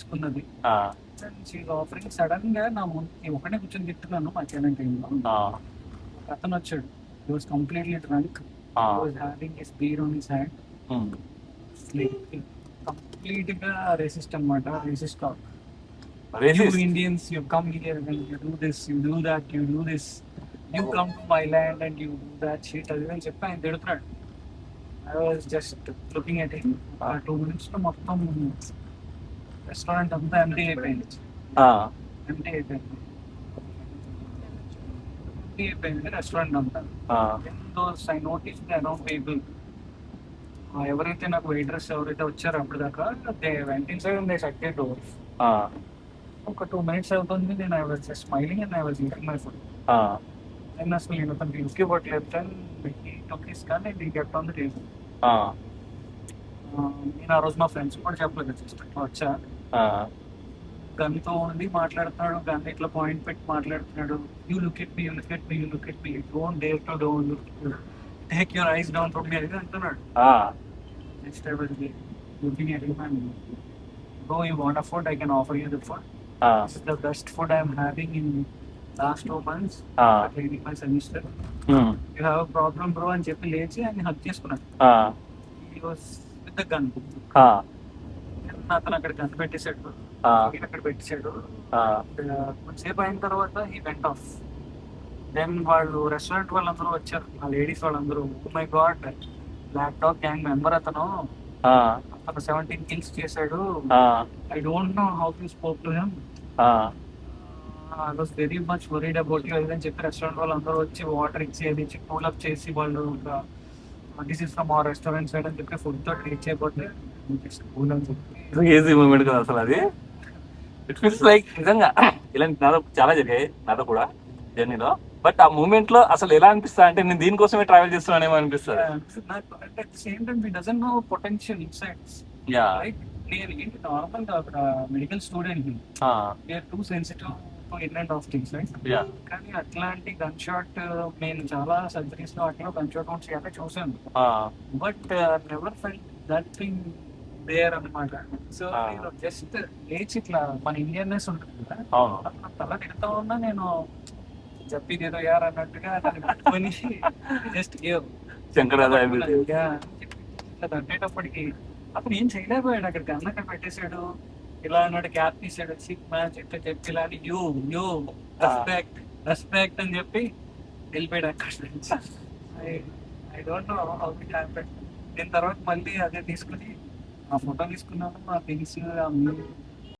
తీసుకున్నది. ఆ, she offering sudden గా నా ముందు ఒకటే కూర్చొని తింటున్నాను మధ్యాహ్నం టైంలో. ఆ, ఒక అతను వచ్చాడు. He was completely drunk. ఆ, he was having his beer on his hand. Um, complete గా రేసిస్ట్ అనమాట. Racist talk. You racist. Indians, you come here and you do this, you do that, you do this. You come to my land and you do that shit. అది అని చెప్పి ఆయన తిడుతున్నాడు. I was just looking at him. ఆ 2 minutes లో మొత్తం restaurant అంతా empty అయిపోయింది. ఆ, ఎంటీ అయిపోయింది. ఎంటీ అయిపోయింది రెస్టారెంట్ అంతా. ఆ, those I notice around people. ఎవరైతే నాకు వెయిటర్స్ ఎవరైతే వచ్చారో అప్పటిదాకా దే వెంట inside and they shut they doors. ఆ, ఒక 2 minutes అవుతుంది. నేను I was just smiling and I was eating my food. ఆ, నేను అసలు నేను అతనికి రిస్క్ ఇవ్వట్లేదు. టోకీస్ కానీ నేను కెప్ట్ ఆన్ ద టేబుల్. ఆ, నేను ఆ రోజు మా ఫ్రెండ్స్ కూడా చెప్పలేదు. జస్ట్ ఇట్లా వచ్చా, ఆ, గన్తో ఉండి మాట్లాడుతున్నాడు. గన్ ఇట్లా పాయింట్ పెట్టి మాట్లాడుతున్నాడు. You look at me, you look at me, you look at me, don't dare to don't take your eyes down from మీ అది అంటున్నాడు. ఆ, next I was looking at him and bro you want a food, I can offer you the food. ఆ, This is the best food I am having in last 2 months. Training my semester. Um, You have a problem, bro అని చెప్పి లేచి ఆయన హక్ చేసుకున్నాడు. ఆ, He was with the gun. ఆ, అతను అక్కడ గన్ పెట్టేశాడు. ఆ, అక్కడ పెట్టేశాడు. ఆ, కొంతసేపు అయిన తర్వాత he went off. Then వాళ్ళు రెస్టారెంట్ వాళ్ళందరూ వచ్చారు. ఆ లేడీస్ వాళ్ళందరూ, oh my god, black dog gang member అతను. ఆ, అతను 17 kills చేశాడు. ఆ, I don't know how you spoke to him. ఆ, I was very much worried about you అని చెప్పి రెస్టారెంట్ వాళ్ళు అందరూ వచ్చి వాటర్ ఇచ్చి అది ఇచ్చి కూల్ అప్ చేసి వాళ్ళు this is from our restaurant side అని చెప్పి ఫుడ్ తో ట్రీట్ చేయకపోతే కూల్ అని చెప్పి ఈజీ మూమెంట్ కదా అసలు అది. ఇట్ ఫీల్స్ లైక్ నిజంగా ఇలాంటి నాతో చాలా జరిగాయి, నాతో కూడా జర్నీలో. బట్ ఆ మూమెంట్ లో అసలు ఎలా అనిపిస్తా అంటే నేను దీనికోసమే ట్రావెల్ చేస్తున్నానేమో అనిపిస్తుంది. నాకు at the same time we doesn't know potential insights. Yeah, like నేను ఏంటి నార్మల్ గా అక్కడ మెడికల్ స్టూడెంట్ ని, we are too sensitive to in and of things right. Yeah, కానీ అట్లాంటి గన్ షాట్ నేను చాలా సర్జరీస్ లో అట్లా గన్ షాట్ అవుట్స్ అయితే చూసాను. But never felt that thing there అన్నమాట. సో నేను జస్ట్ లేచి ఇట్లా మన ఇండియన్నెస్ ఉంటుంది కదా, అవును, తల తిడతా ఉన్నా నేను చెప్పేది ఏదో యార్ అన్నట్టుగా దాన్ని పట్టుకొని జస్ట్ శంకరాచార్య ఇట్లా తట్టేటప్పటికి అతను ఏం చేయలేకపోయాడు. అక్కడ గన్ అక్కడ పెట్టేశాడు. ఇలా అన్నాడు, క్యాప్ తీసాడు, సిక్ మ్యాచ్ ఇట్లా చెప్పి ఇలా యూ యూ రెస్పెక్ట్ రెస్పెక్ట్ అని చెప్పి వెళ్ళిపోయాడు అక్కడ నుంచి. I don't know how it happened. నేను తర్వాత మళ్ళీ అదే తీసుకుని ఆ ఫోటో తీసుకున్నాను, ఆ థింగ్స్, ఆ